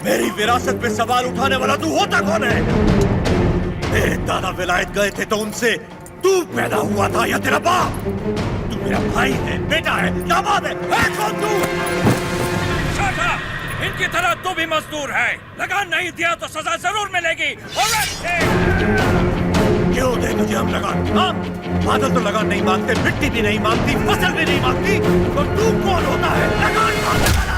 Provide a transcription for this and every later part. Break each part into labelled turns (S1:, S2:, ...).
S1: मेरी विरासत पे सवाल उठाने वाला तू होता कौन है? मेरे दादा विलायत गए थे तो उनसे तू पैदा हुआ था या तेरा बाप? तू मेरा भाई है, बेटा है, दामाद है कौन तू?
S2: शाटा, इनकी तरह तू भी मजदूर है। लगान नहीं दिया तो सजा जरूर मिलेगी।
S1: क्यों दे तुझे हम लगान? हाँ? बादल तो लगान नहीं मांगते, मिट्टी भी नहीं मांगती, फसल भी नहीं मांगती, तो तू कौन होता है लगान मांगने वाला?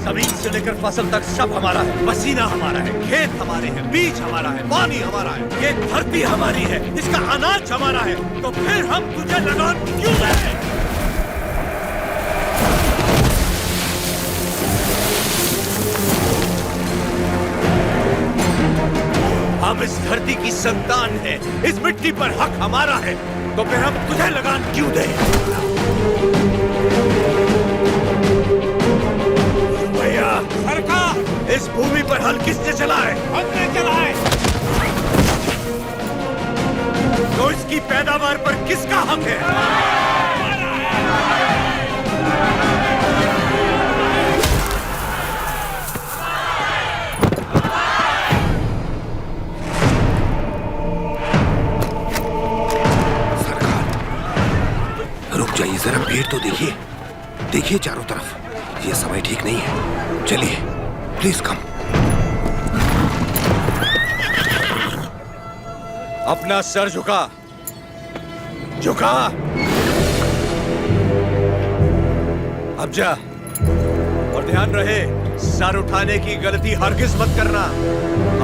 S1: जमीन से लेकर फसल तक सब हमारा है। पसीना हमारा है, खेत हमारे हैं, बीज हमारा है, पानी हमारा है, ये धरती हमारी है, इसका अनाज हमारा है। तो फिर हम तुझे लगान क्यों दें? हम इस धरती की संतान है, इस मिट्टी पर हक हमारा है, तो फिर हम तुझे लगान क्यों दें? भैया, सरकार, इस भूमि पर हल किसने चलाए? हमने चलाए। तो इसकी पैदावार पर किसका हक है?
S3: जाइए जरा, भीड़ तो देखिए, देखिए चारों तरफ। ये समय ठीक नहीं है। चलिए प्लीज कम।
S1: अपना सर झुका, झुका। अब जा, और ध्यान रहे, सर उठाने की गलती हरगिज मत करना।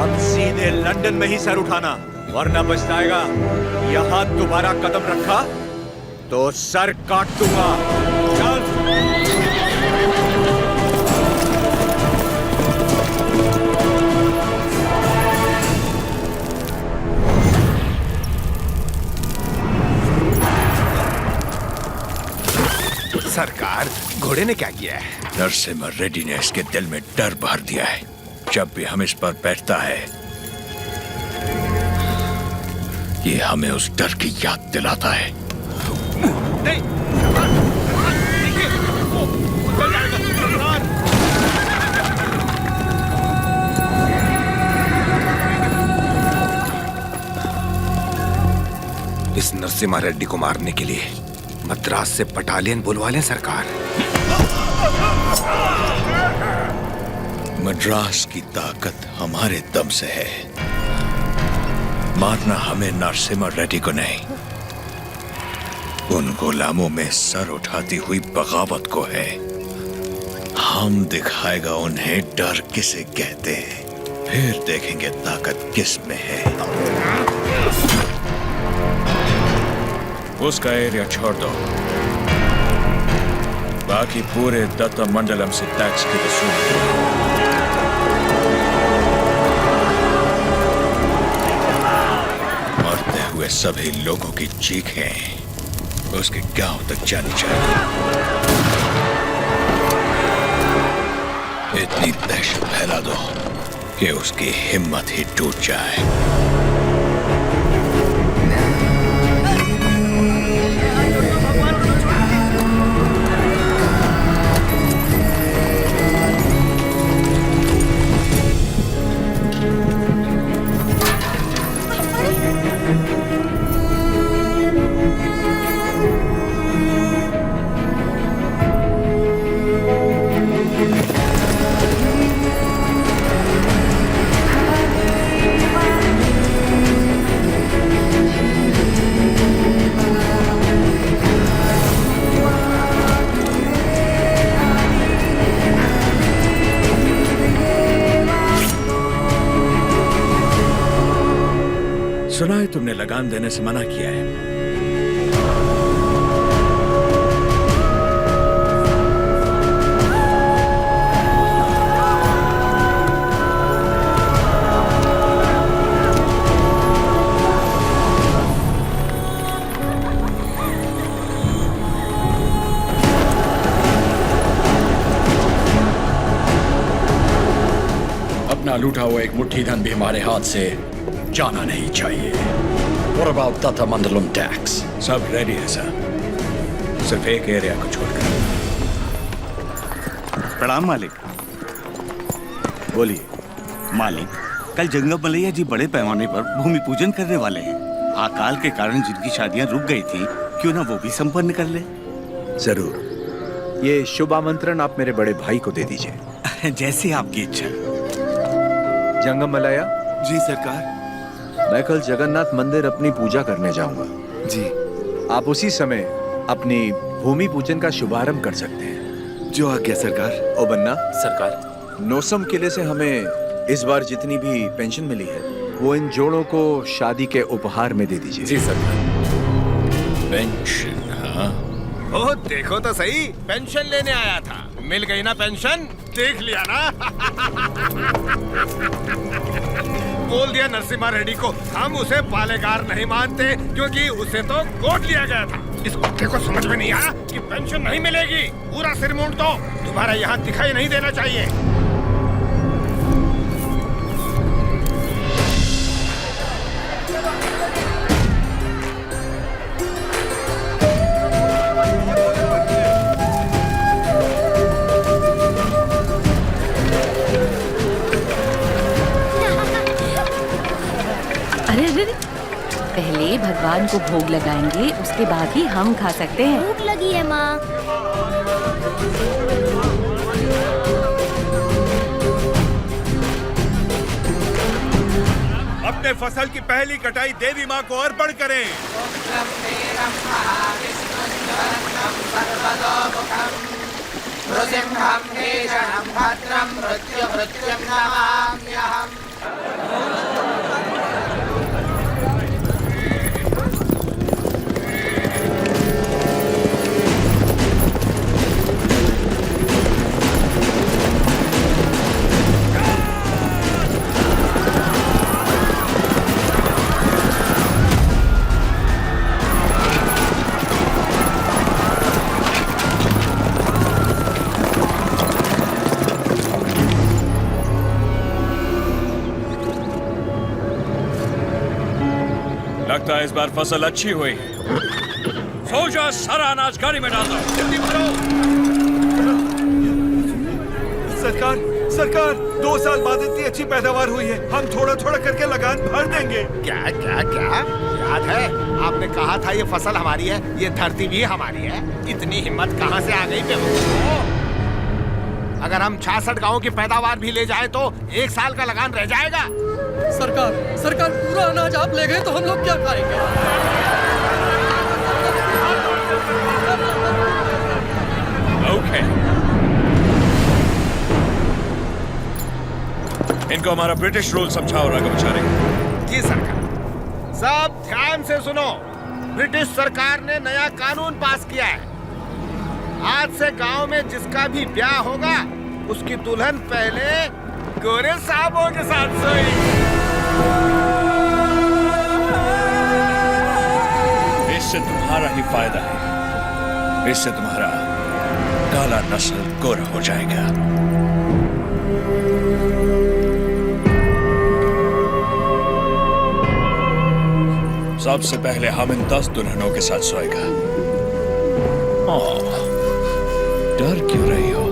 S1: अब सीधे लंदन में ही सर उठाना, वरना पछताएगा। यहां दोबारा कदम रखा तो सर काट दूंगा। चल।
S3: सरकार, घोड़े ने क्या किया है?
S2: नरसिम्हा रेड्डी ने इसके दिल में डर भर दिया है। जब भी हम इस पर बैठता है, ये हमें उस डर की याद दिलाता है।
S1: नहीं,
S3: इस नरसिम्हा रेड्डी को मारने के लिए मद्रास से बटालियन बुलवा लें सरकार।
S2: मद्रास की ताकत हमारे दम से है। मारना हमें नरसिम्हा रेड्डी को नहीं, उन गुलामों में सर उठाती हुई बगावत को है। हम दिखाएगा उन्हें डर किसे कहते हैं, फिर देखेंगे ताकत किस में है। उसका एरिया छोड़ दो, बाकी पूरे दत्ता मंडलम से टैक्स की वसूली। मरते हुए सभी लोगों की चीखें उसके गांव तक जानी चाहिए। इतनी दहशत फैला दो कि उसकी हिम्मत ही टूट जाए। सुना है तुमने लगान देने से मना किया है।
S4: अपना लूटा हुआ एक मुट्ठी धन भी हमारे हाथ से
S2: जाना नहीं चाहिए। What about Tatamandalum tax? सब रेडी है सर, सिर्फ एक एरिया को छोड़कर।
S4: प्रणाम मालिक।
S1: बोलिए।
S4: मालिक, कल जंगम मलैया जी बड़े पैमाने पर भूमि पूजन करने वाले हैं। अकाल के कारण जिनकी शादियां रुक गई थी, क्यों ना वो भी संपन्न कर ले।
S1: जरूर, ये शुभ आमंत्रण आप मेरे बड़े भाई को दे दीजिए।
S4: जैसे आपकी इच्छा।
S1: जंगम मलैया
S3: जी सरकार।
S1: मैं कल जगन्नाथ मंदिर अपनी पूजा करने जाऊंगा
S3: जी।
S1: आप उसी समय अपनी भूमि पूजन का शुभारंभ कर सकते हैं।
S3: जो आज्ञा सरकार।
S1: ओ बन्ना,
S5: सरकार।
S1: नोसम किले से हमें इस बार जितनी भी पेंशन मिली है वो इन जोड़ों को शादी के उपहार में दे दीजिए।
S5: जी सरकार।
S2: पेंशन? हाँ,
S6: ओह देखो तो सही, पेंशन लेने आया था, मिल गई ना पेंशन, देख लिया ना। बोल दिया नरसिम्हा रेड्डी को, हम उसे पालेगार नहीं मानते क्योंकि उसे तो गोद लिया गया था। इस कुत्ते को समझ में नहीं आया कि पेंशन नहीं मिलेगी। पूरा सिर मूंड दो, तुम्हारा यहाँ दिखाई नहीं देना चाहिए।
S7: अरे अरे अरे, पहले भगवान को भोग लगाएंगे, उसके बाद ही हम खा सकते हैं।
S8: भूख लगी है माँ।
S6: अपने फसल की पहली कटाई देवी माँ को अर्पण करें।
S2: लगता है इस बार फसल अच्छी हुई। सोल्जर्स, सारा अनाज गाड़ी में डाल दो।
S6: जल्दी भरो।
S3: सरकार, सरकार, 2 साल बाद इतनी अच्छी पैदावार हुई है, हम थोड़ा थोड़ा करके लगान भर देंगे।
S6: क्या क्या क्या याद है आपने कहा था ये फसल हमारी है, ये धरती भी हमारी है। इतनी हिम्मत कहाँ से आ गई बेवकूफ? अगर हम 66 गांवों की पैदावार भी ले जाए तो 1 साल का लगान रह जाएगा।
S5: सरकार, सरकार, पूरा अनाज आप ले गए तो हम लोग क्या खाएंगे?
S2: ओके, इनको हमारा ब्रिटिश रूल समझाओ राघवाचारी।
S6: जी सरकार। सब ध्यान से सुनो, ब्रिटिश सरकार ने नया कानून पास किया है। आज से गांव में जिसका भी ब्याह होगा उसकी दुल्हन पहले गोरे साहबों के साथ सोएगी।
S2: इससे तुम्हारा ही फायदा है, इससे तुम्हारा काला नस्ल गोरा हो जाएगा। सबसे पहले हम इन 10 दुल्हनों के साथ सोएगा। ओह, डर क्यों रही हो?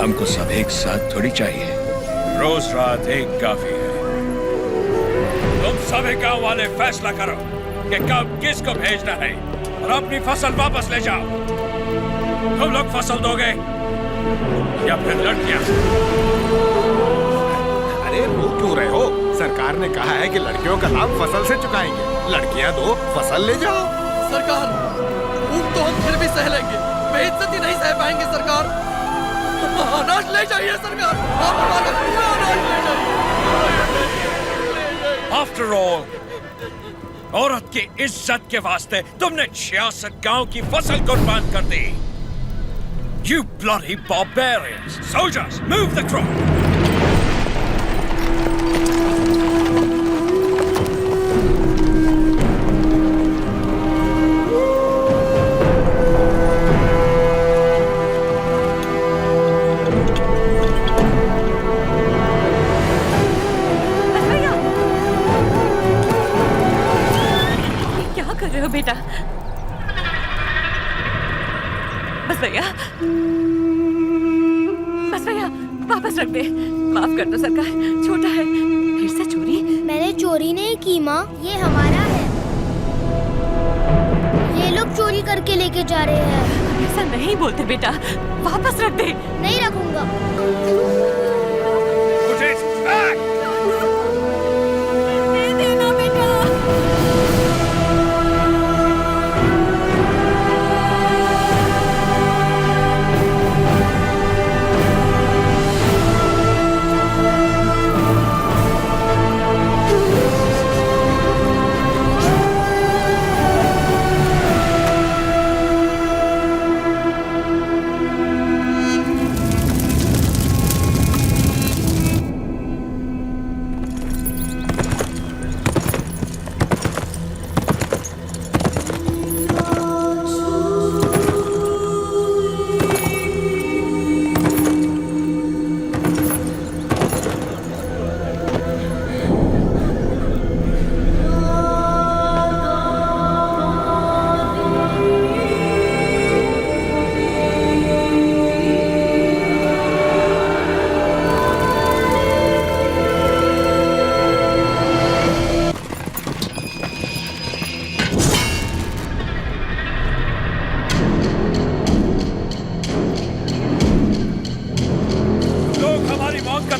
S2: हमको सब एक साथ थोड़ी चाहिए, रोज रात एक काफी है। तुम सभी गांव वाले फैसला करो कि कब किसको भेजना है और अपनी फसल वापस ले जाओ। तुम लोग फसल दोगे या फिर लड़कियां?
S6: अरे रो क्यों रहे हो? सरकार ने कहा है कि लड़कियों का लाभ फसल से चुकाएंगे। लड़कियां दो, फसल ले जाओ।
S5: सरकार, भूख तो हम फिर भी सह लेंगे, बेइज्जती नहीं सह पाएंगे सरकार। अनाज ले जाइए सरकार, आप हमारा पूरा अनाज ले जाइए।
S2: आफ्टर ऑल, औरत की इज्जत के वास्ते तुमने 66 गांव की फसल कुर्बान कर दी। You bloody barbarians! Soldiers, move the crop!
S7: बेटा। बस भैया, बस भैया, वापस रख दे। माफ कर दो सरकार, छोटा है। फिर से चोरी?
S8: मैंने चोरी नहीं की माँ, ये हमारा है। ये लोग चोरी करके लेके जा रहे हैं।
S7: ऐसा नहीं बोलते बेटा, वापस रख दे।
S8: नहीं रखूंगा।
S7: दे देना बेटा।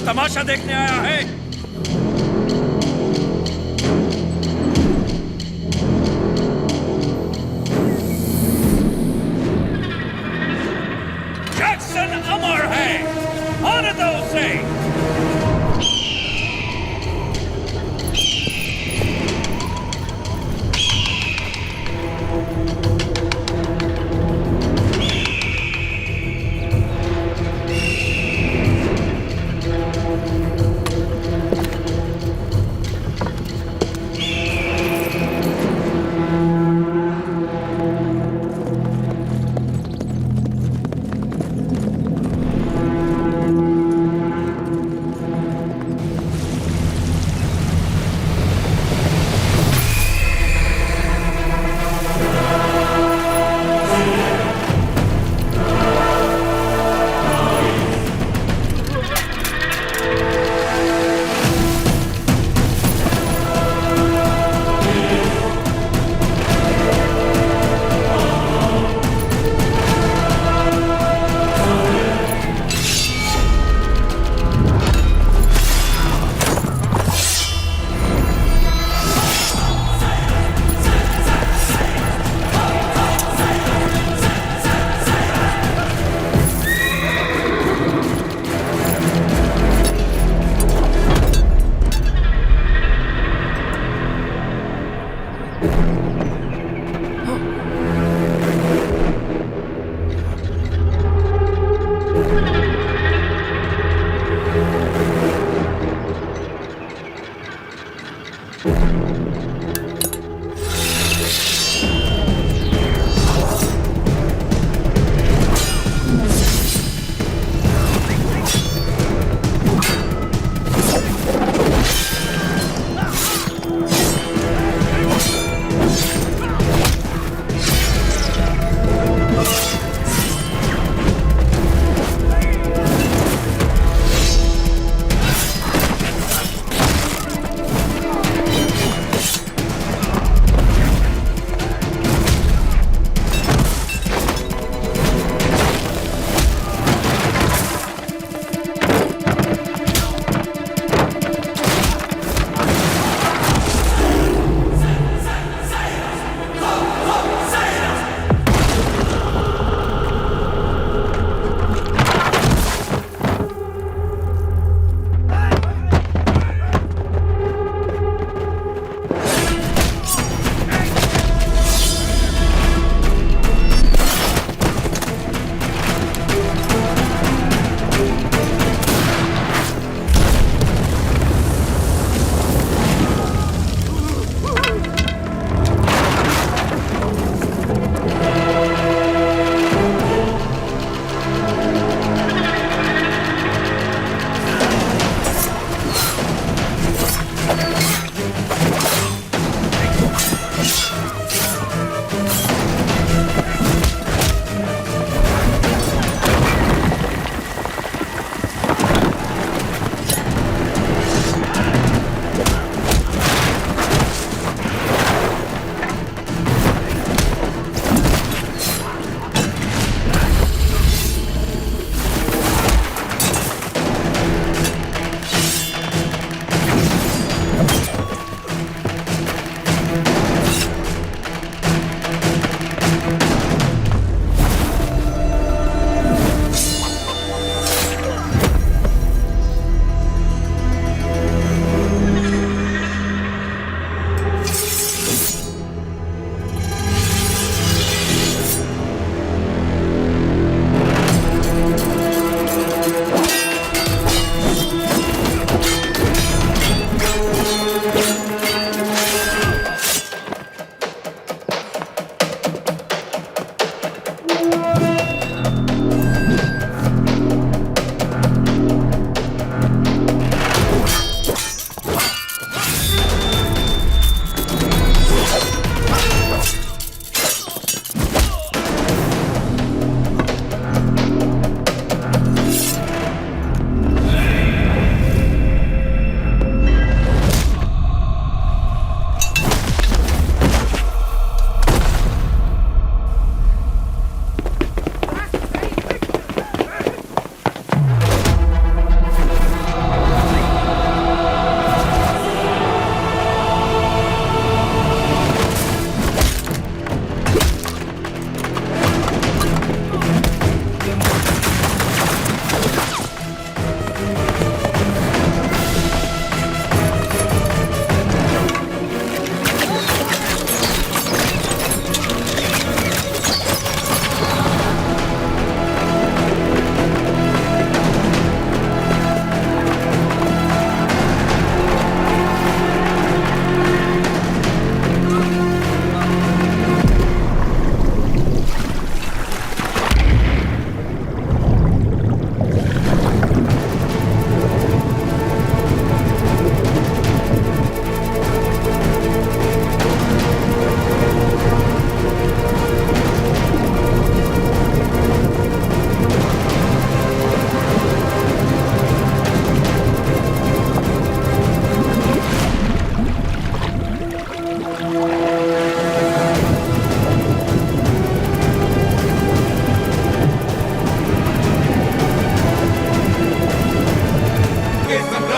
S2: तमाशा देखने आया है। जैक्सन अमर है, आने दो उसे।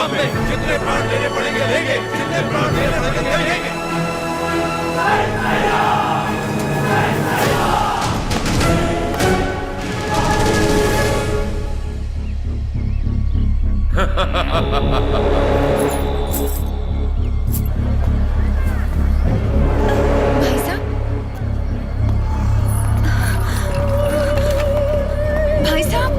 S1: काम में जितने प्राण लेने पड़ेंगे लेंगे, जितने प्राण लेने पड़ेंगे लेंगे।
S7: भाई साहब, भाई साहब,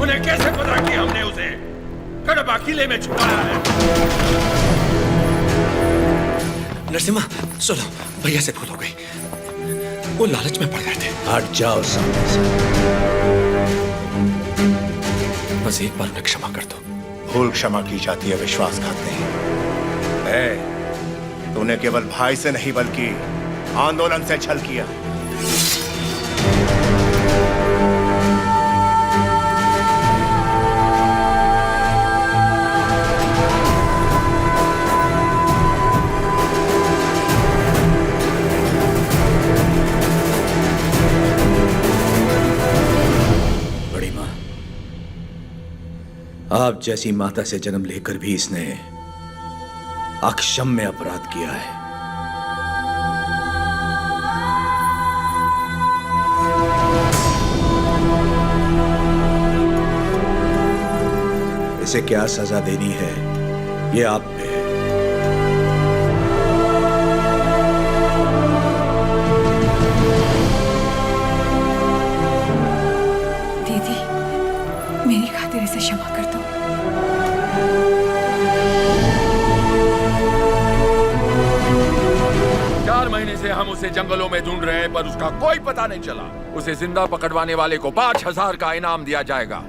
S2: उन्हें कैसे पता कि हमने उसे कड़बा किले में छुपाया है?
S3: नरसिम्हा सुनो, भैया से भूल हो गई, वो लालच में पड़ गए थे।
S1: हट जाओ सामने से।
S3: बस एक बार उन्हें क्षमा कर दो।
S9: भूल क्षमा की जाती है, विश्वासघात नहीं। तूने केवल भाई से नहीं बल्कि आंदोलन से छल किया।
S1: बड़ी माँ, आप जैसी माता से जन्म लेकर भी इसने अक्षम्य अपराध किया है। इसे क्या सजा देनी है ये आप पे है।
S7: दीदी, मेरी खातिर इसे क्षमा कर दो।
S2: 4 महीने से हम उसे जंगलों में ढूंढ रहे हैं पर उसका कोई पता नहीं चला। उसे जिंदा पकड़वाने वाले को 5000 का इनाम दिया जाएगा।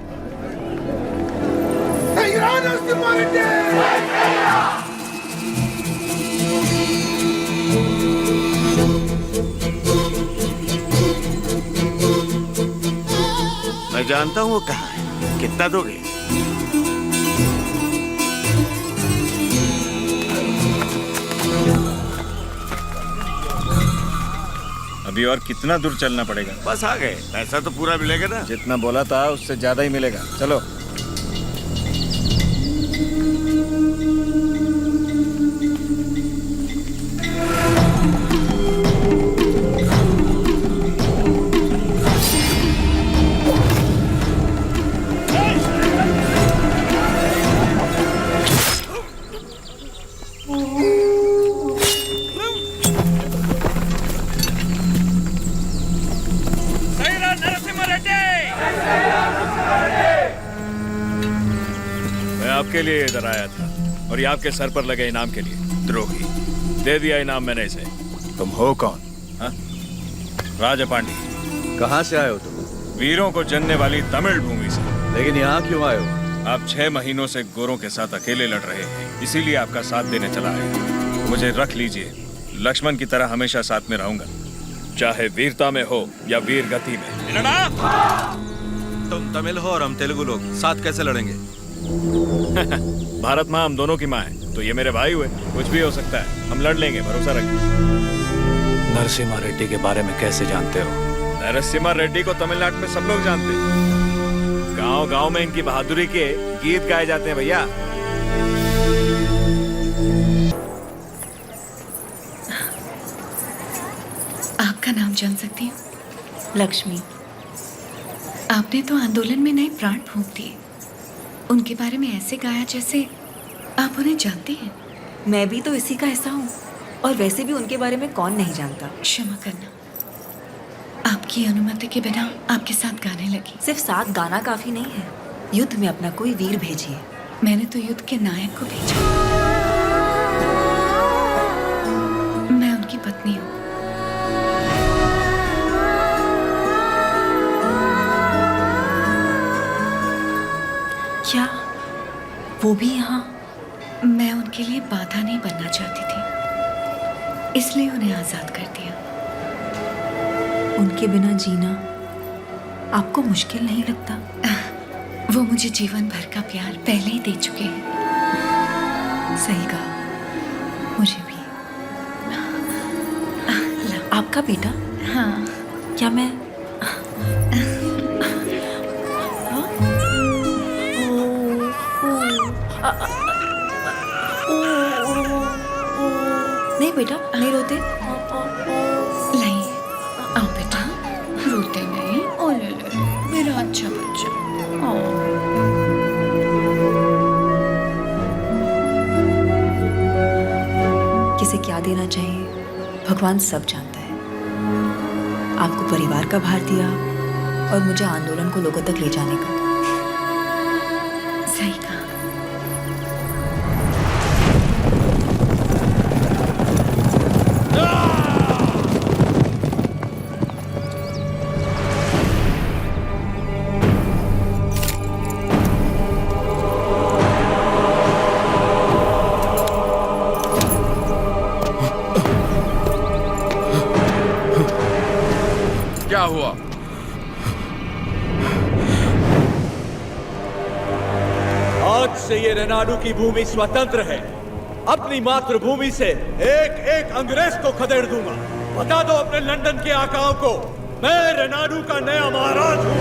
S4: मैं जानता हूँ वो कहाँ है। कितना दोगे?
S10: अभी और कितना दूर चलना पड़ेगा?
S4: बस आ गए। पैसा तो पूरा मिलेगा ना?
S10: जितना बोला था उससे ज्यादा ही मिलेगा। चलो।
S2: आपके लिए इधर आया था और ये आपके सर पर लगे इनाम के लिए। द्रोही, दे दिया इनाम मैंने इसे।
S9: तुम हो कौन?
S2: राजा पांडे।
S1: कहाँ से आए हो तुम?
S2: वीरों को जनने वाली तमिल भूमि से।
S1: लेकिन यहाँ क्यों आए हो?
S2: आप 6 महीनों से गोरों के साथ अकेले लड़ रहे हैं, इसीलिए आपका साथ देने चला है। मुझे रख लीजिए, लक्ष्मण की तरह हमेशा साथ में रहूंगा, चाहे वीरता में हो या वीर गति में।
S3: तुम तमिल हो और हम तेलुगु लोग, साथ कैसे लड़ेंगे?
S2: भारत माँ हम दोनों की माँ है, तो ये मेरे भाई हुए। कुछ भी हो सकता है, हम लड़ लेंगे, भरोसा रखिए।
S3: नरसिम्हा रेड्डी के बारे में कैसे जानते हो?
S2: नरसिम्हा रेड्डी को तमिलनाडु में सब लोग जानते हैं। गांव-गांव में इनकी बहादुरी के गीत गाए जाते हैं भैया।
S7: आपका नाम जान सकती हूँ? लक्ष्मी। आपने तो आंदोलन में नए प्राण फूंक दिए। उनके बारे में ऐसे गाया जैसे आप उन्हें जानते हैं।
S11: मैं भी तो इसी का हिस्सा हूँ, और वैसे भी उनके बारे में कौन नहीं जानता।
S7: क्षमा करना, आपकी अनुमति के बिना आपके साथ गाने लगी।
S11: सिर्फ साथ गाना काफी नहीं है, युद्ध में अपना कोई वीर भेजिए।
S7: मैंने तो युद्ध के नायक को भेजा। मैं उनकी पत्नी हूँ।
S11: क्या वो भी यहाँ?
S7: मैं उनके लिए बाधा नहीं बनना चाहती थी, इसलिए उन्हें आजाद कर दिया।
S11: उनके बिना जीना आपको मुश्किल नहीं लगता?
S7: वो मुझे जीवन भर का प्यार पहले ही दे चुके हैं।
S11: सही कहा, मुझे भी। आपका बेटा?
S7: हाँ।
S11: क्या मैं नहीं बेटा, नहीं रोते?
S7: नहीं, आओ बेटा, रोते नहीं। ओ ले ले, मेरा अच्छा बच्चा।
S11: किसे क्या देना चाहिए भगवान सब जानता है। आपको परिवार का भार दिया और मुझे आंदोलन को लोगों तक ले जाने का।
S7: सही कहा।
S2: क्या हुआ?
S1: आज से ये रेनाडू की भूमि स्वतंत्र है। अपनी मातृभूमि से एक एक अंग्रेज को खदेड़ दूंगा। बता दो अपने लंदन के आकाओं को, मैं रेनाडू का नया महाराज हूं।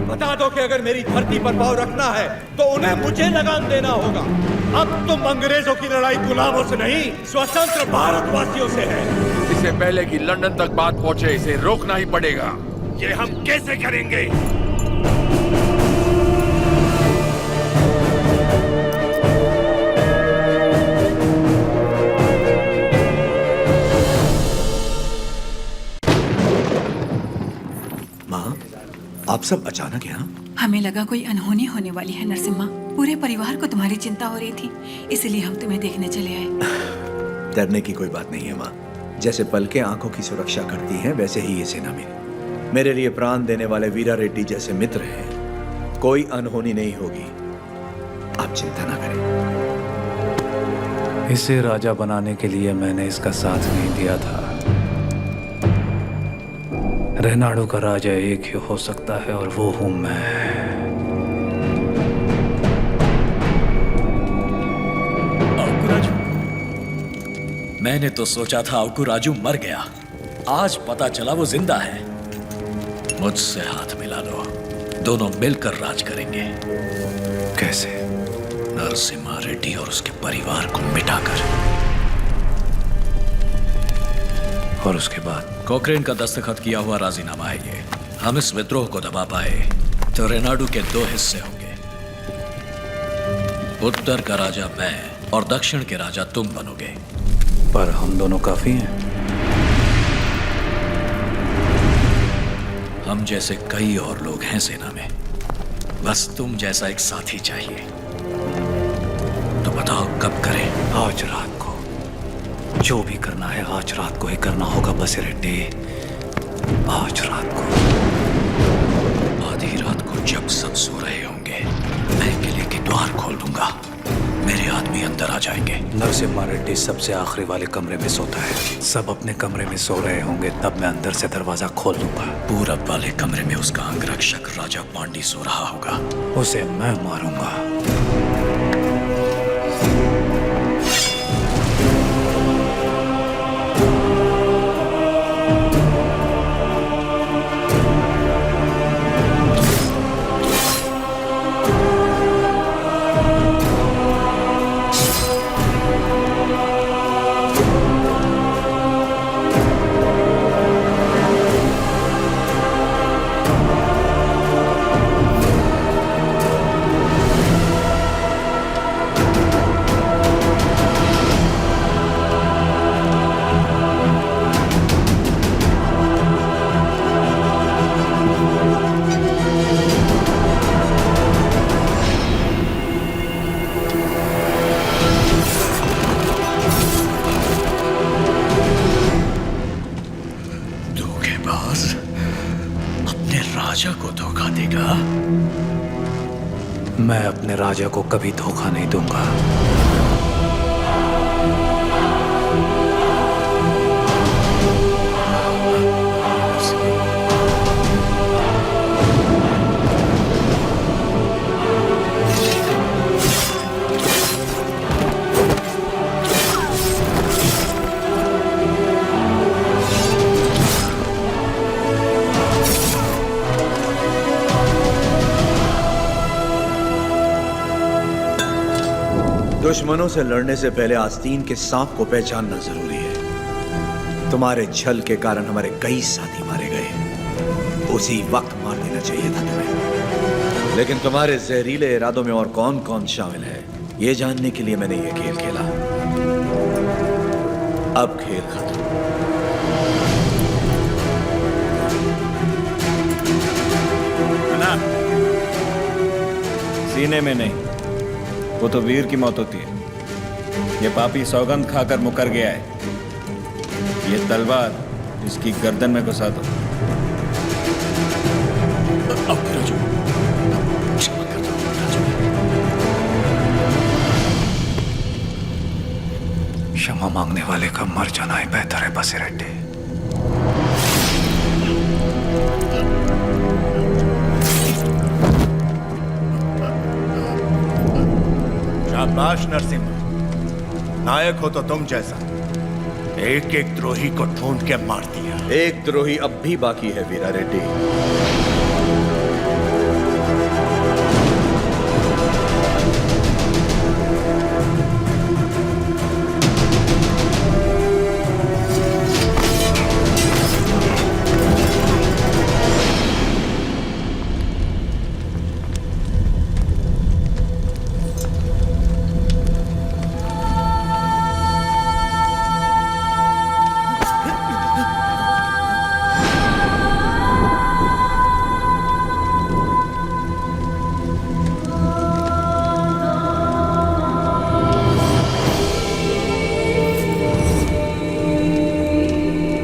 S1: बता दो कि अगर मेरी धरती पर पांव रखना है तो उन्हें मुझे लगाम देना होगा। अब तुम अंग्रेजों की लड़ाई गुलामों से नहीं, स्वतंत्र भारतवासियों से है।
S2: इससे पहले कि लंदन तक बात पहुंचे, इसे रोकना ही पड़ेगा।
S1: ये हम कैसे करेंगे?
S3: माँ, आप सब अचानक यहाँ?
S12: हमें लगा कोई अनहोनी होने वाली है नरसिम्हा। पूरे परिवार को तुम्हारी चिंता हो रही थी, इसलिए हम तुम्हें देखने चले आए।
S1: डरने की कोई बात नहीं है माँ। जैसे पलकें आंखों की सुरक्षा करती हैं, वैसे ही ये सेना मेरे लिए प्राण देने वाले वीरा रेड्डी जैसे मित्र हैं। कोई अनहोनी नहीं होगी, आप चिंता ना करें।
S10: इसे राजा बनाने के लिए मैंने इसका साथ नहीं दिया था। रेनाडू का राजा एक ही हो सकता है और वो हूं मैं।
S13: मैंने तो सोचा था अवकुराजू मर गया, आज पता चला वो जिंदा है। मुझसे हाथ मिला लो, दोनों मिलकर राज करेंगे।
S10: कैसे?
S13: नरसिम्हा रेड्डी और उसके परिवार को मिटाकर।
S10: और उसके बाद?
S13: कोक्रेन का दस्तखत किया हुआ राजीनामा है ये। हम इस विद्रोह को दबा पाए तो रेनाडू के दो हिस्से होंगे। उत्तर का राजा मैं और दक्षिण के राजा तुम बनोगे।
S10: पर हम दोनों काफी हैं।
S13: हम जैसे कई और लोग हैं सेना में, बस तुम जैसा एक साथी चाहिए। तो बताओ कब करें?
S10: आज रात को। जो भी करना है आज रात को ही करना होगा बसिरेड्डी। आज रात को।
S13: आधी रात को जब सब सो रहे होंगे, मैं किले के द्वार खोल दूंगा। मेरे आदमी अंदर आ जाएंगे।
S10: नरसिम्हा रेड्डी सबसे आखिरी वाले कमरे में सोता है। सब अपने कमरे में सो रहे होंगे, तब मैं अंदर से दरवाजा खोल दूंगा।
S13: पूरब वाले कमरे में उसका अंगरक्षक राजा पांडी सो रहा होगा।
S10: उसे मैं मारूंगा।
S13: राजा को धोखा देगा?
S10: मैं अपने राजा को कभी धोखा नहीं दूंगा।
S1: दुश्मनों से लड़ने से पहले आस्तीन के सांप को पहचानना जरूरी है। तुम्हारे छल के कारण हमारे कई साथी मारे गए। उसी वक्त मार देना चाहिए था तुम्हें। लेकिन तुम्हारे जहरीले इरादों में और कौन कौन शामिल है, ये जानने के लिए मैंने ये खेल खेला। अब खेल खत्म।
S14: ना, सीने में नहीं, वो तो वीर की मौत होती है। ये पापी सौगंध खाकर मुकर गया है। ये तलवार इसकी गर्दन में घुसा दो।
S10: क्षमा मांगने वाले का मर जाना ही बेहतर है बसिरेड्डी।
S9: शाबाश नरसिम्हा, नायक हो तो तुम जैसा। एक एक द्रोही को ढूंढ के मार दिया।
S1: एक द्रोही अब भी बाकी है वीरा रेड्डी।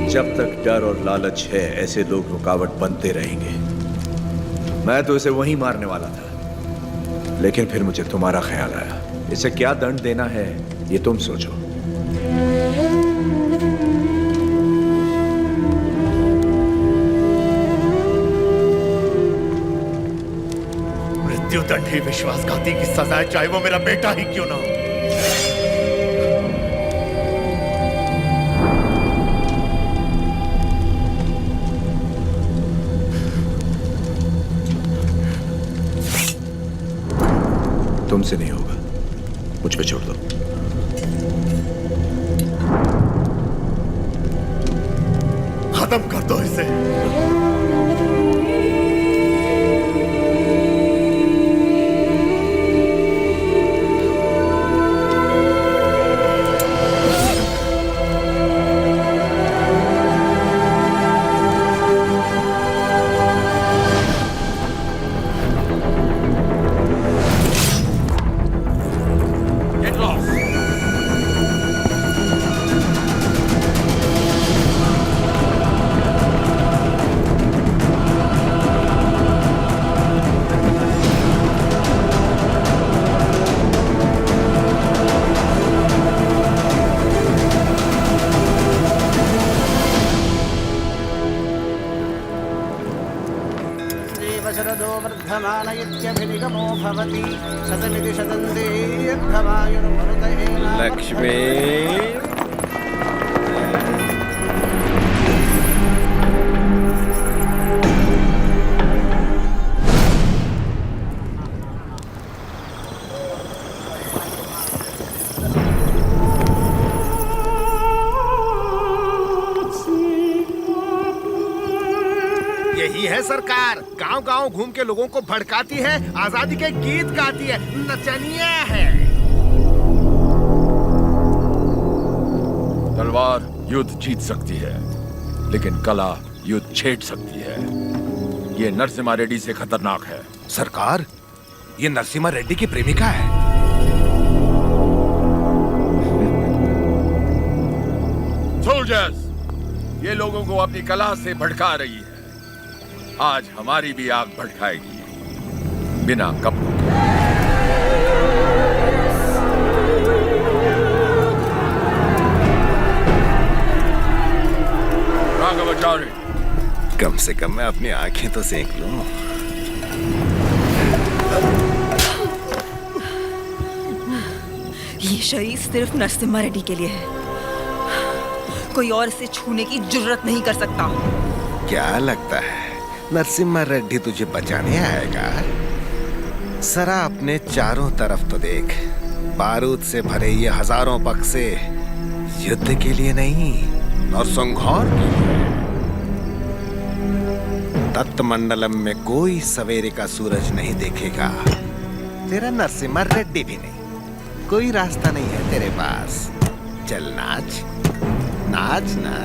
S1: जब तक डर और लालच है, ऐसे लोग रुकावट बनते रहेंगे। मैं तो इसे वहीं मारने वाला था, लेकिन फिर मुझे तुम्हारा ख्याल आया। इसे क्या दंड देना है, ये तुम सोचो।
S9: मृत्यु दंड ही विश्वासघाती की सजा है, चाहे वो मेरा बेटा ही क्यों ना हो।
S1: तुमसे नहीं होगा, मुझ पे छोड़ दो।
S9: खत्म कर दो इसे।
S6: लक्ष्मी, यही है सरकार। गांव-गांव घूम के लोगों को भड़काती है, आजादी के गीत गाती है, नचनिया है।
S2: तलवार युद्ध जीत सकती है, लेकिन कला युद्ध छेड़ सकती है। ये नरसिम्हा रेड्डी से खतरनाक है।
S3: सरकार, ये नरसिम्हा रेड्डी की प्रेमिका है।
S2: सोल्जर्स, ये लोगों को अपनी कला से भड़का रही है। आज हमारी भी आग भड़काएगी, बिना कपड़ों के। राघवाचार्य,
S3: कम से कम मैं अपनी आंखें तो सेक लूं।
S11: ये शरीर सिर्फ नरसिम्हा रेड्डी के लिए है। कोई और इसे छूने की जुर्रत नहीं कर सकता।
S3: क्या लगता है नरसिम्हा रेड्डी तुझे बचाने आएगा? जरा अपने चारों तरफ तो देख।
S6: बारूद से भरे ये हजारों बक्से युद्ध के लिए नहीं, नरसंहार के लिए। तत्मंडलम में कोई सवेरे का सूरज नहीं देखेगा, तेरा नरसिम्हा रेड्डी भी नहीं। कोई रास्ता नहीं है तेरे पास। चल नाच, नाच ना।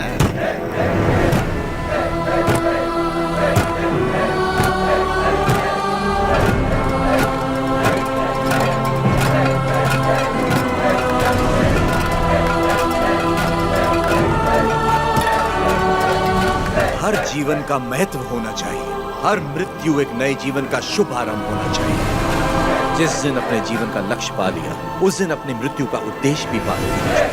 S1: हर जीवन का महत्व होना चाहिए, हर मृत्यु एक नए जीवन का शुभ आरंभ होना चाहिए। जिस दिन अपने जीवन का लक्ष्य पा लिया, उस दिन अपनी मृत्यु का उद्देश्य भी पा लिया।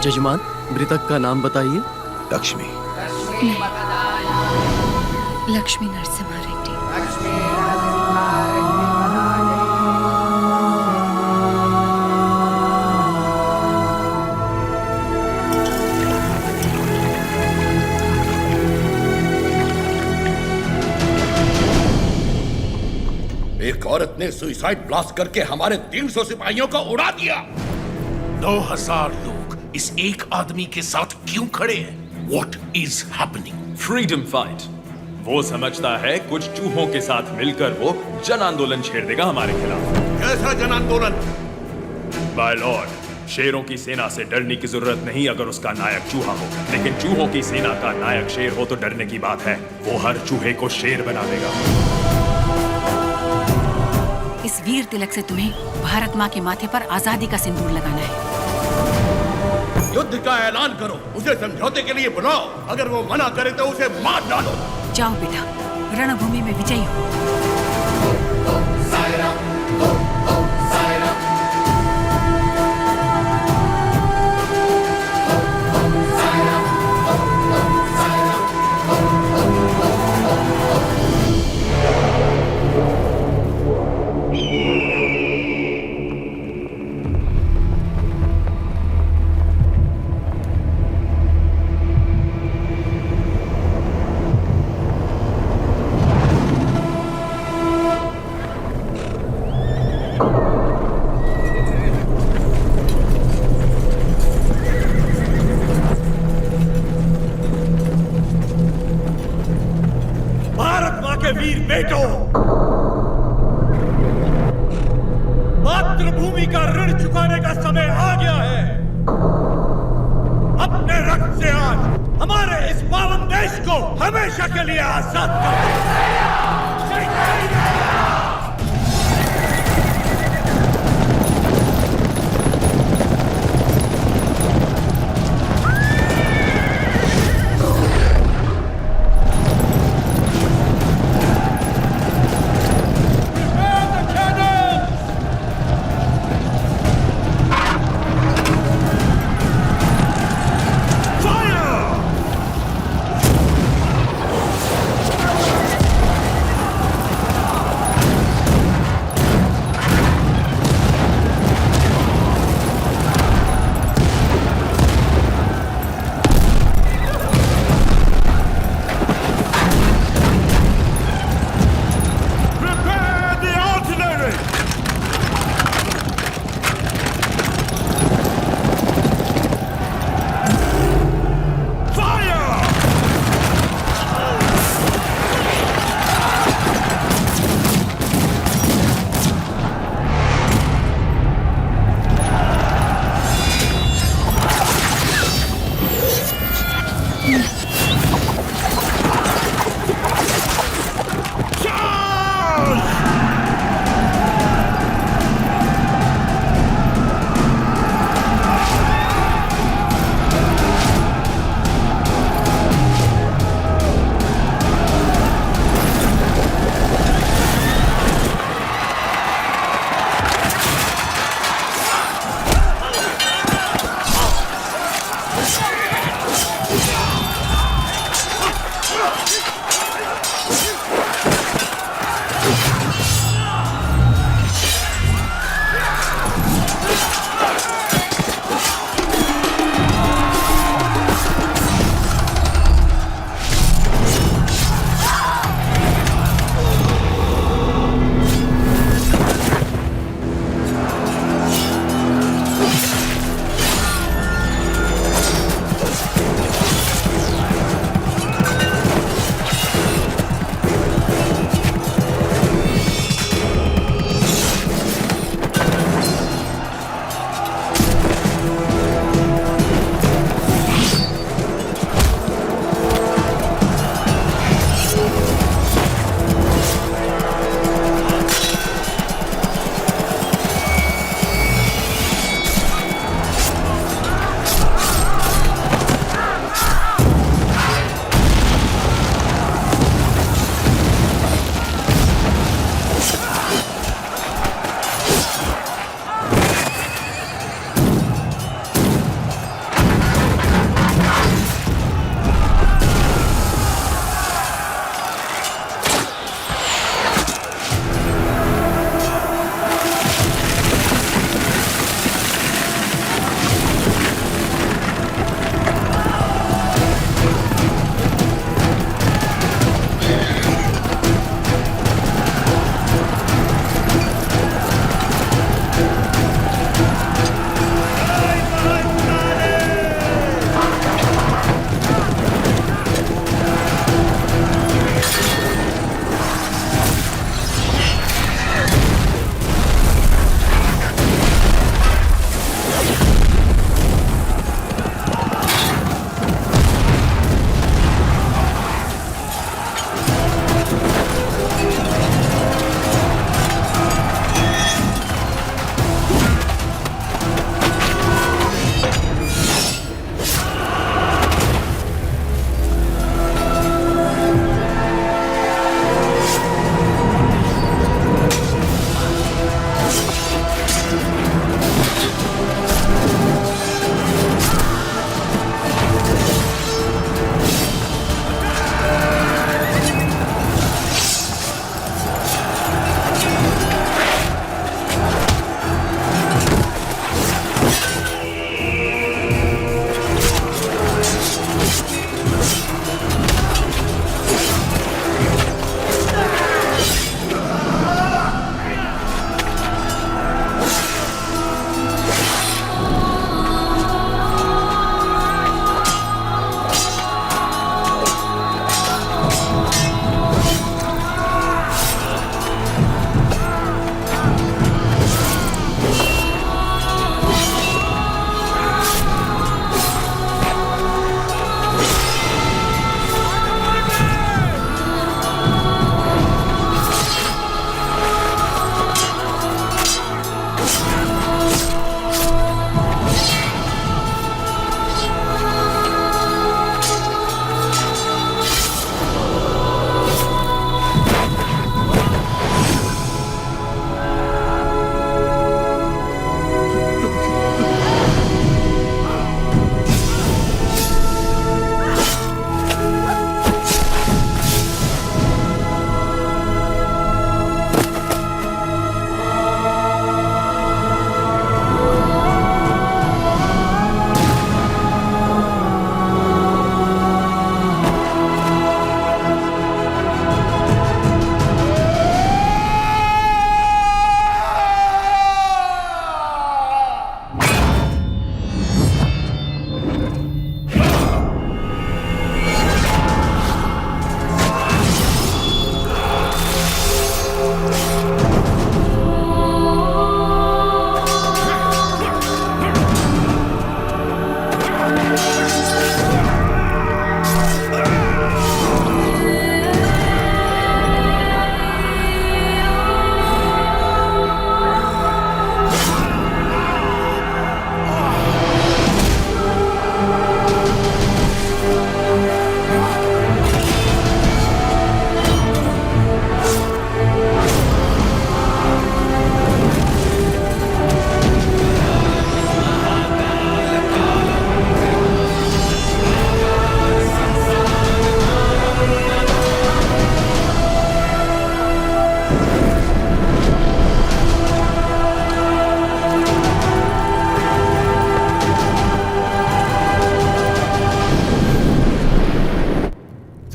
S5: जजमान, मृतक का नाम बताइए।
S3: लक्ष्मी।
S7: लक्ष्मी नरसिम्हा रेड्डी।
S2: एक औरत ने सुसाइड ब्लास्ट करके हमारे 300 सिपाहियों को उड़ा दिया।
S15: 9000 लोग इस एक आदमी के साथ क्यों खड़े हैं? What is happening?
S16: Freedom fight. वो समझता है कुछ चूहों के साथ मिलकर वो जन आंदोलन छेड़ देगा हमारे खिलाफ।
S15: कैसा जन आंदोलन?
S16: माय लॉर्ड, शेरों की सेना से डरने की जरूरत नहीं अगर उसका नायक चूहा हो, लेकिन चूहों की सेना का नायक शेर हो तो डरने की बात है। वो हर चूहे को शेर बना देगा।
S12: इस वीर तिलक से तुम्हें भारत माँ के माथे पर आजादी का सिंदूर लगाना है।
S15: युद्ध का ऐलान करो, उसे समझौते के लिए बुलाओ। अगर वो मना करे तो उसे मार डालो।
S12: जाओ बेटा, रणभूमि में विजयी हो।
S1: वीर बेटो, मातृभूमि का ऋण चुकाने का समय आ गया है। से आज हमारे इस पावन देश को हमेशा के लिए आजाद कर दो।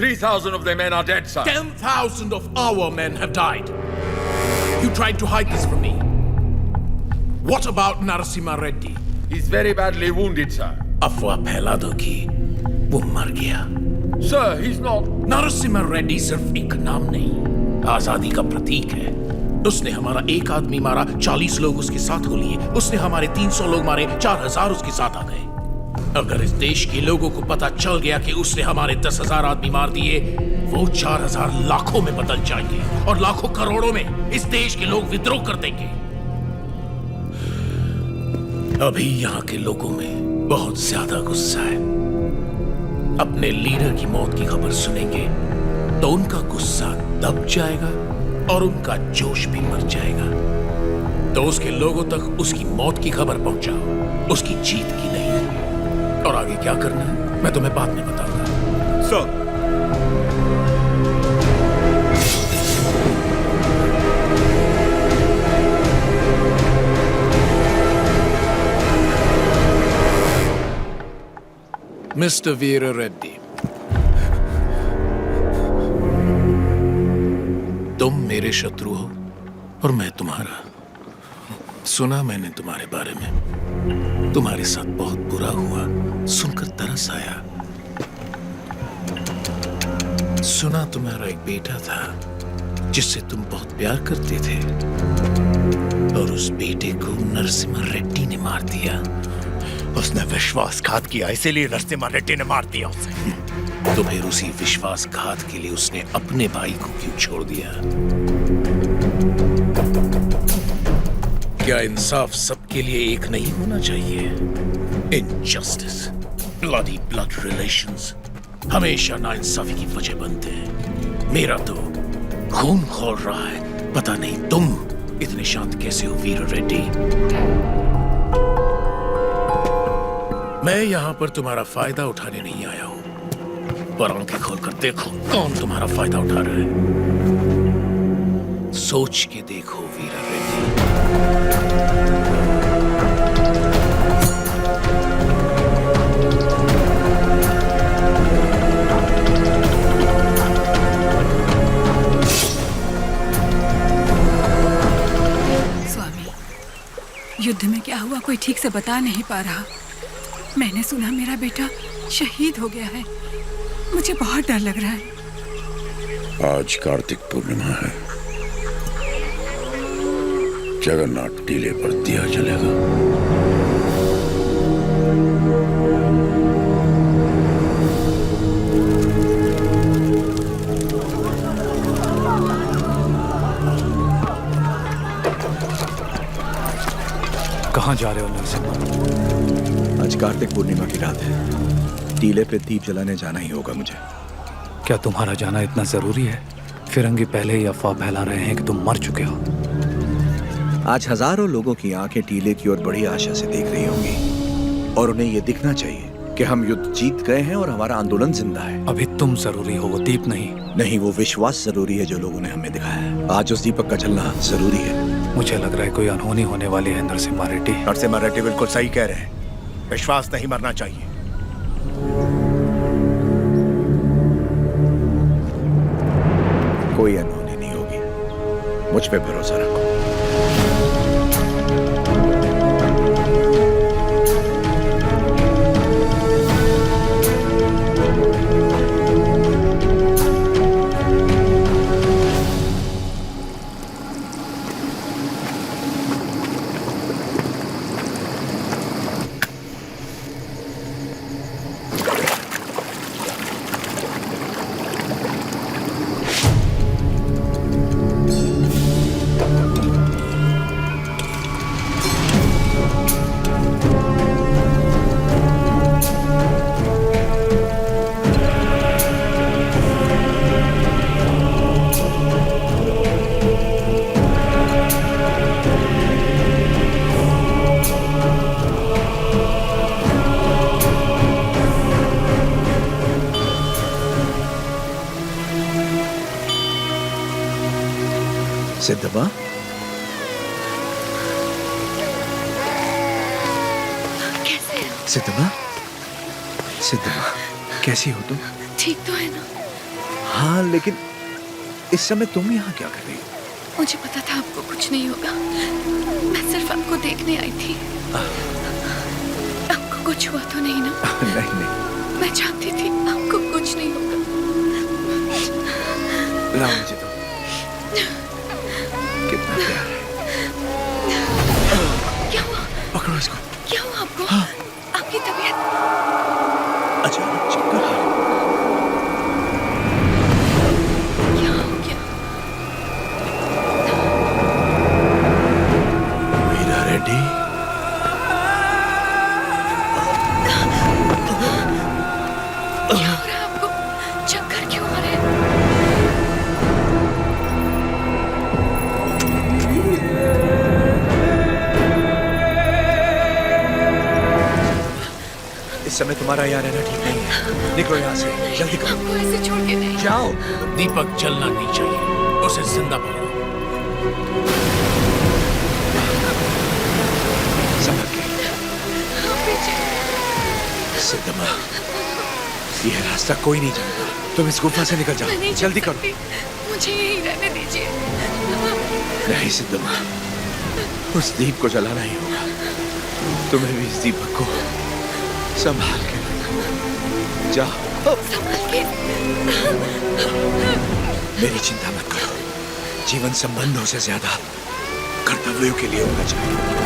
S2: 3,000 of their men are dead, sir.
S15: 10,000 of our men have died. You tried to hide this from me. What about Narasimha Reddy?
S2: He's very badly wounded, sir.
S15: अफवाह फैला दो कि वो मर गया।
S2: Sir, he's not.
S15: Narasimha Reddy सिर्फ एक नाम नहीं, आजादी का प्रतीक है। उसने हमारा एक आदमी मारा, 40 लोग उसके साथ हो लिए। उसने हमारे 300 लोग मारे, 4,000 उसके साथ आ गए। अगर इस देश के लोगों को पता चल गया कि उसने हमारे 10,000 आदमी मार दिए, वो 4,000 लाखों में बदल जाएंगे और लाखों करोड़ों में इस देश के लोग विद्रोह कर देंगे। अभी यहाँ के लोगों में बहुत ज्यादा गुस्सा है। अपने लीडर की मौत की खबर सुनेंगे तो उनका गुस्सा दब जाएगा और उनका जोश भी मर जाएगा। तो उसके लोगों तक उसकी मौत की खबर पहुंचाओ, उसकी जीत की नहीं। और आगे क्या करना है मैं तुम्हें बाद में बताऊंगा।
S9: सर,
S15: मिस्टर वीर रेड्डी, तुम मेरे शत्रु हो और मैं तुम्हारा। सुना मैंने तुम्हारे बारे में, तुम्हारे साथ बहुत बुरा हुआ, सुनकर तरस आया। सुना तुम्हारा एक बेटा था जिससे तुम बहुत प्यार करते थे और उस बेटे को नरसिम्हा रेड्डी ने मार दिया।
S9: उसने विश्वासघात किया, इसीलिए नरसिम्हा रेड्डी ने मार दिया उसे।
S15: तो फिर उसी विश्वासघात के लिए उसने अपने भाई को क्यों छोड़ दिया? क्या इंसाफ सबके लिए एक नहीं होना चाहिए? इनजस्टिस, ब्लडी ब्लड रिलेशंस हमेशा नाइंसाफी की वजह बनते हैं। मेरा तो खून खौल रहा है। पता नहीं तुम इतने शांत कैसे हो वीर रेड्डी। मैं यहाँ पर तुम्हारा फायदा उठाने नहीं आया हूँ, पर आंखें खोलकर देखो कौन तुम्हारा फायदा उठा रहा है। सोच के देखो वीर रेड्डी।
S12: स्वामी, युद्ध में क्या हुआ कोई ठीक से बता नहीं पा रहा। मैंने सुना मेरा बेटा शहीद हो गया है। मुझे बहुत डर लग रहा है।
S17: आज कार्तिक पूर्णिमा है। जगन्नाथ टीले पर दिया जलेगा।
S10: कहाँ जा रहे हो नरसिम्हा?
S18: आज कार्तिक पूर्णिमा की रात है। टीले पे दीप जलाने जाना ही होगा मुझे।
S10: क्या तुम्हारा जाना इतना जरूरी है? फिरंगी पहले ही अफवाह फैला रहे हैं कि तुम मर चुके हो।
S18: आज हजारों लोगों की आंखें टीले की ओर बड़ी आशा से देख रही होंगी और उन्हें यह दिखना चाहिए कि हम युद्ध जीत गए हैं और हमारा आंदोलन जिंदा है।
S10: अभी तुम जरूरी हो, वो दीप नहीं।
S18: नहीं, वो विश्वास जरूरी है जो लोगों ने हमें दिखाया है। आज उस दीपक का जलना जरूरी है।
S10: मुझे लग रहा है कोई अनहोनी होने वाली है नरसिम्हा रेड्डी।
S9: नरसिम्हा रेड्डी बिल्कुल सही कह रहे हैं। विश्वास नहीं मरना चाहिए।
S18: कोई अनहोनी नहीं होगी, मुझ पे भरोसा रखो। सिद्धबा,
S7: कैसे हो?
S18: सिद्धबा, सिद्धबा, कैसी हो तुम?
S7: ठीक तो है ना?
S18: हाँ, लेकिन इस समय तुम यहाँ क्या कर रही हो?
S7: मुझे पता था आपको कुछ नहीं होगा। मैं सिर्फ आपको देखने आई थी। आपको कुछ हुआ तो नहीं ना?
S18: नहीं नहीं।
S7: मैं जानती थी आपको कुछ नहीं होगा।
S18: लाओ मुझे तो। कितना प्यार है।
S7: क्या हुआ?
S18: पकड़ो इसको।
S7: क्या हुआ आपको?
S18: हाँ।
S7: आपकी तबीयत
S18: अचानक चक्कर आ रहे।
S7: क्या हो गया?
S18: वीरा रेड्डी।
S7: क्या हो रहा है आपको? चक्कर क्यों आ रहे हैं?
S18: इस समय तुम्हारा यहाँ रहना ठीक नहीं है। निकलो यहाँ से, जल्दी करो।
S7: आपको ऐसे छोड़ के नहीं।
S18: जाओ।
S15: दीपक चलना नहीं चाहिए, उसे जिंदा पकड़ो।
S18: संभल के। सिद्धम्मा, यह रास्ता कोई नहीं जानता। तुम इस गुफा से निकल जाओ, जल्दी करो।
S7: मुझे यहीं रहने दीजिए।
S18: नहीं सिद्धम्मा, उस दीप को जलाना ही होगा। तुम्हें भी इस दीपक को संभाल के जाओ।
S7: संभाल के।
S18: मेरी चिंता मत करो। जीवन संबंधों से ज्यादा कर्तव्यों के लिए होना चाहिए।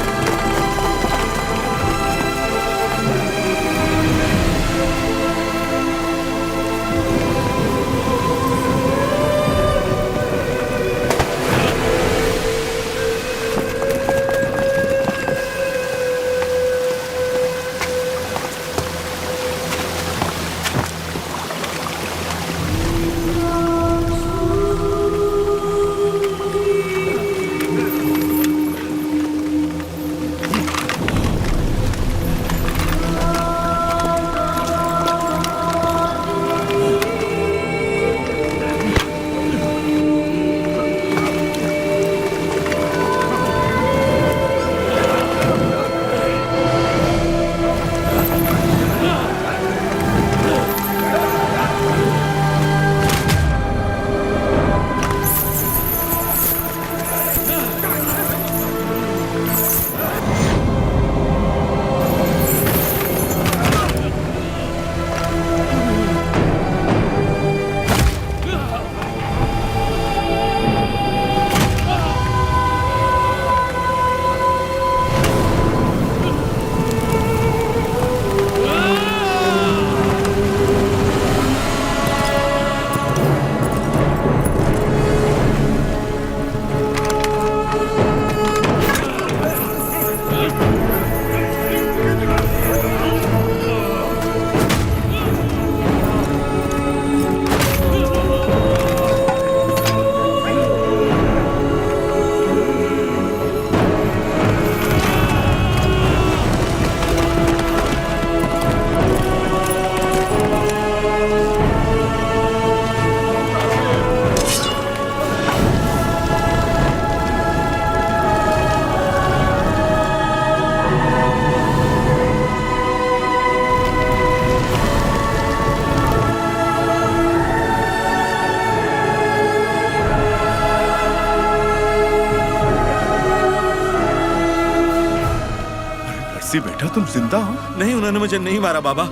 S4: बेटा तुम जिंदा हो? नहीं, उन्होंने मुझे नहीं मारा बाबा।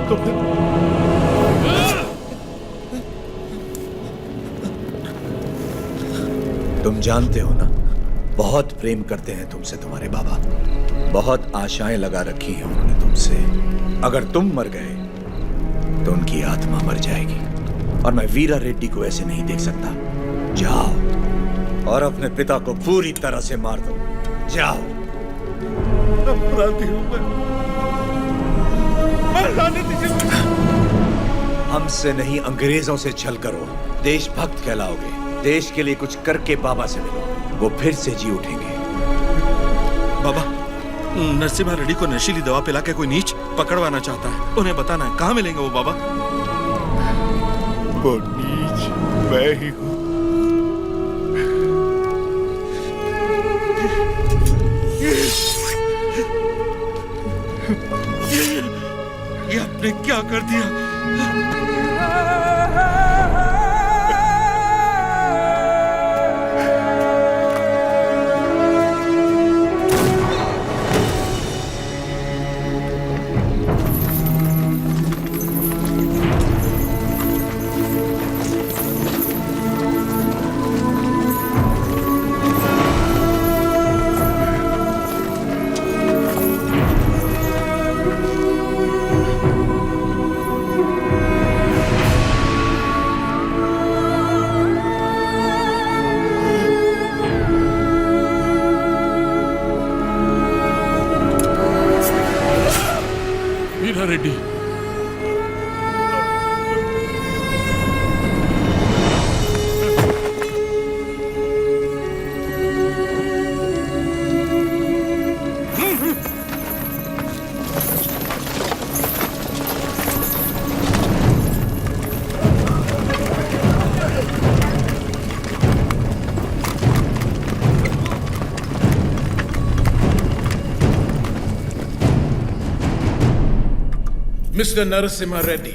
S4: तो फिर
S18: तुम जानते हो ना, बहुत प्रेम करते हैं तुमसे तुम्हारे बाबा। बहुत आशाएं लगा रखी हैं उन्होंने तुमसे। अगर तुम मर गए तो उनकी आत्मा मर जाएगी, और मैं वीरा रेड्डी को ऐसे नहीं देख सकता। जाओ और अपने पिता को पूरी तरह से मार दो। जाओ।
S4: अपराधी हूं मैं।
S18: हमसे नहीं, अंग्रेजों से छल करो, देशभक्त कहलाओगे। देश के लिए कुछ करके बाबा से मिलो, वो फिर से जी उठेंगे।
S4: बाबा, नरसिम्हा रेड्डी को नशीली दवा पिला के कोई नीच पकड़वाना चाहता है। उन्हें बताना है कहाँ मिलेंगे वो बाबा। वो नीच मैं ही हूँ। आपने क्या कर दिया?
S15: रेड्डी, मिस्टर नरसिम्हा रेड्डी,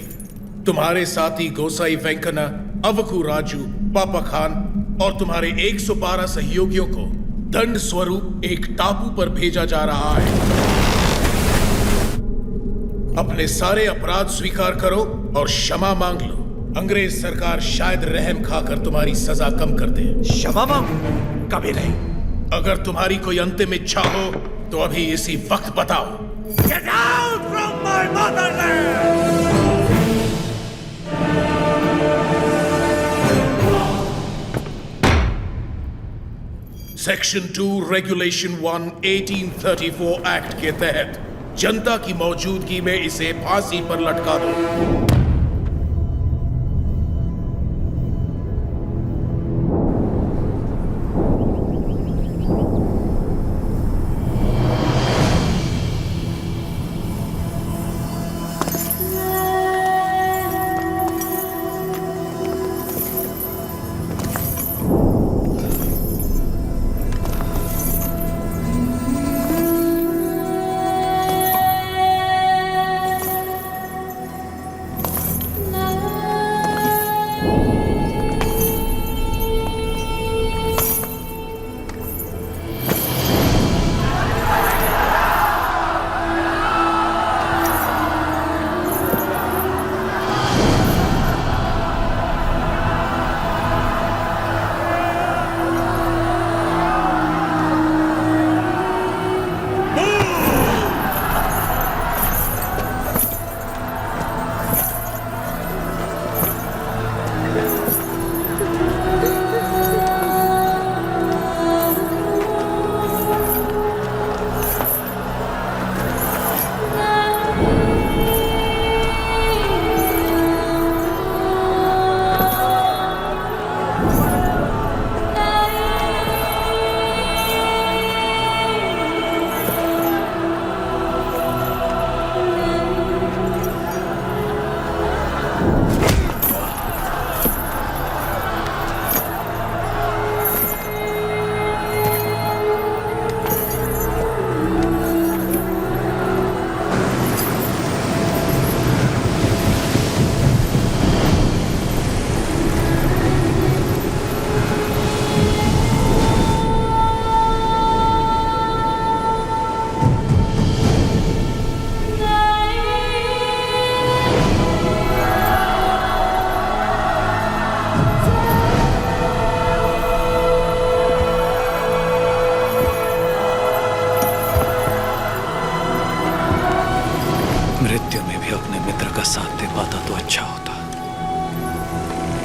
S15: तुम्हारे साथी गोसाई वेंकना, अवकू राजू, पापा खान और तुम्हारे 112 सहयोगियों को दंड स्वरूप एक टापू पर भेजा जा रहा है। अपने सारे अपराध स्वीकार करो और क्षमा मांग लो। अंग्रेज सरकार शायद रहम खाकर तुम्हारी सजा कम कर दे।
S1: क्षमा मांगू? कभी नहीं।
S15: अगर तुम्हारी कोई अंतिम इच्छा हो तो अभी इसी वक्त बताओ।
S1: Get out from my motherland!
S15: Section 2 regulation 1 1834 act के तहत जनता की मौजूदगी में इसे फांसी पर लटका दो।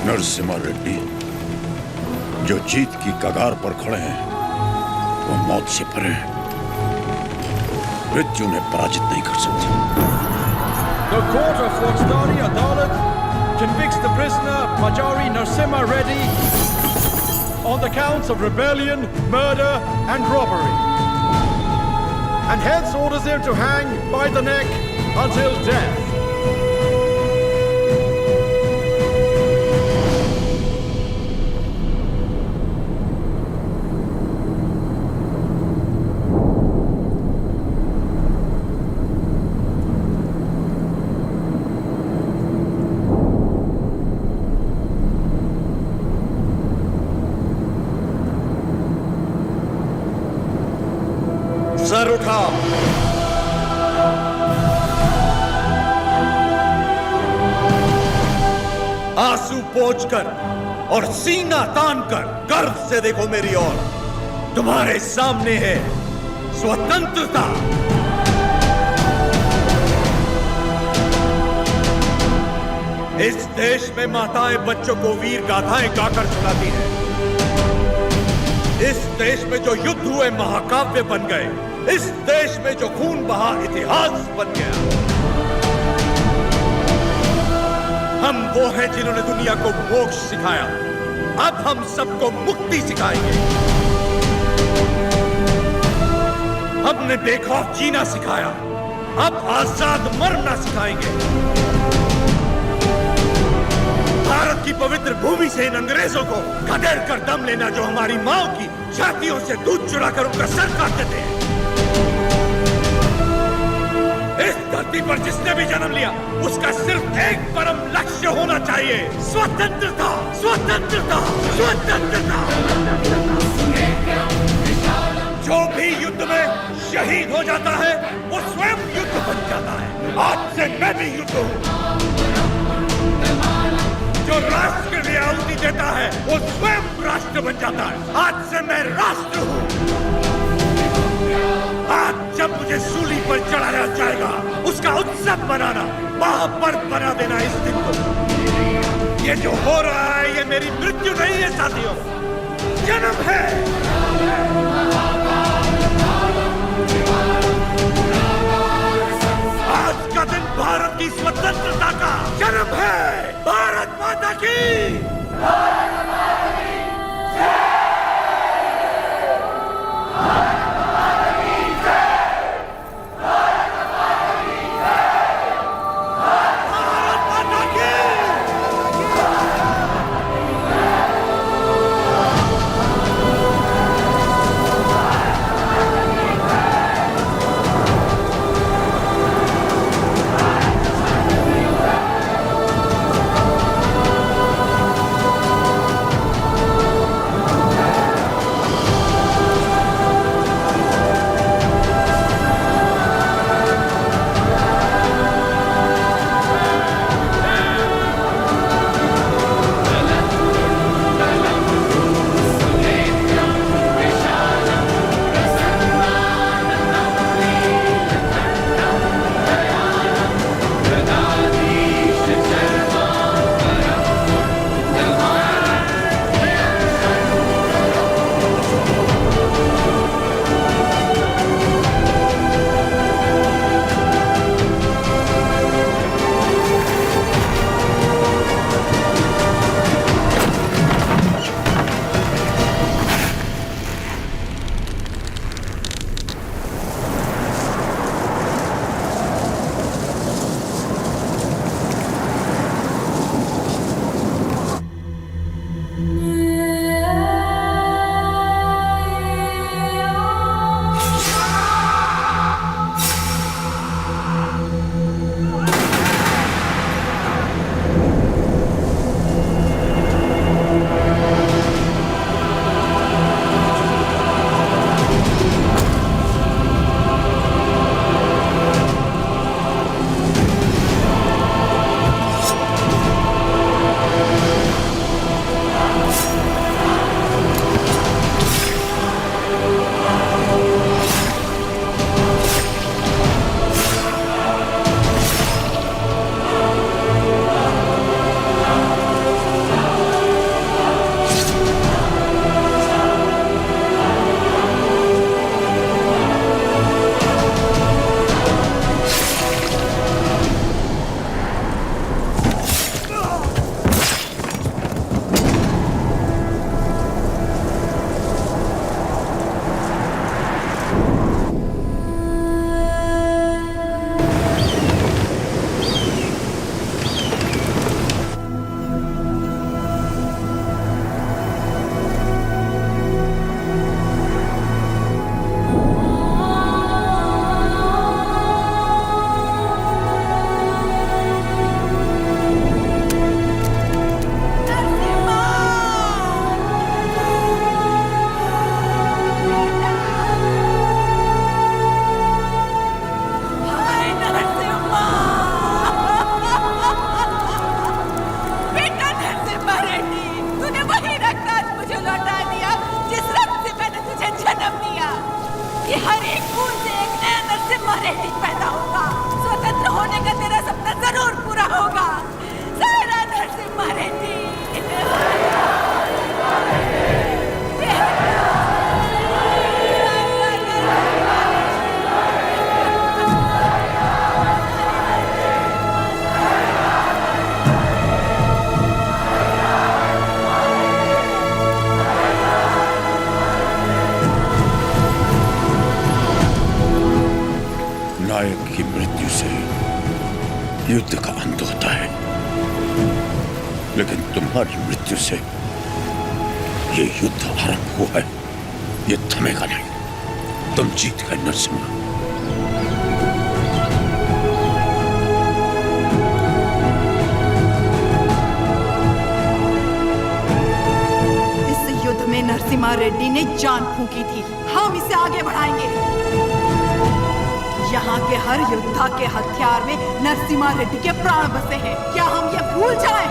S17: नरसिम्हा रेड्डी जो जीत की कगार पर खड़े हैं वो मौत से परे हैं। मृत्यु उन्हें पराजित नहीं कर सकती।
S19: The court of Faujdari Adalat convicts the prisoner Majari Narasimha Reddy on the counts of rebellion, murder and robbery, and hence orders him to hang by the neck until death.
S1: पहुंच कर और सीना तान कर गर्व से देखो मेरी ओर। तुम्हारे सामने है स्वतंत्रता। इस देश में माताएं बच्चों को वीर गाथाएं गाकर सुनाती हैं। इस देश में जो युद्ध हुए महाकाव्य बन गए। इस देश में जो खून बहा इतिहास बन गया। हम वो हैं जिन्होंने दुनिया को मोक्ष सिखाया। अब हम सबको मुक्ति सिखाएंगे। हमने बेखौफ जीना सिखाया, अब आजाद मरना सिखाएंगे। भारत की पवित्र भूमि से इन अंग्रेजों को खदेड़ कर दम लेना जो हमारी माओ की छातियों से दूध चुराकर उनका सर काट देते हैं। इस धरती पर जिसने भी जन्म लिया उसका सिर्फ एक परम लक्ष्य होना चाहिए, स्वतंत्रता, स्वतंत्रता, स्वतंत्रता। जो भी युद्ध में शहीद हो जाता है वो स्वयं युद्ध बन जाता है। आज से मैं भी युद्ध हूँ। जो राष्ट्र के लिए आहुति देता है वो स्वयं राष्ट्र बन जाता है। आज से मैं राष्ट्र हूँ। आज जब मुझे सूली पर चढ़ाया जाएगा उसका उत्सव मनाना, महापर्व बना देना इस दिन को। ये जो हो रहा है ये मेरी मृत्यु नहीं है साथियों, जन्म है। आज का दिन भारत की स्वतंत्रता का जन्म है। भारत माता की।
S17: नायक की मृत्यु से युद्ध का अंत होता है, लेकिन तुम्हारी मृत्यु से ये युद्ध आरंभ हुआ है। ये थमेगा नहीं। तुम जीत गए नरसिम्हा।
S12: इस युद्ध में नरसिम्हा रेड्डी ने जान फूंकी थी। हम इसे आगे बढ़ाएंगे। यहाँ के हर योद्धा के हथियार में नरसिम्हा रेड्डी के प्राण बसे हैं। क्या हम ये भूल जाएं?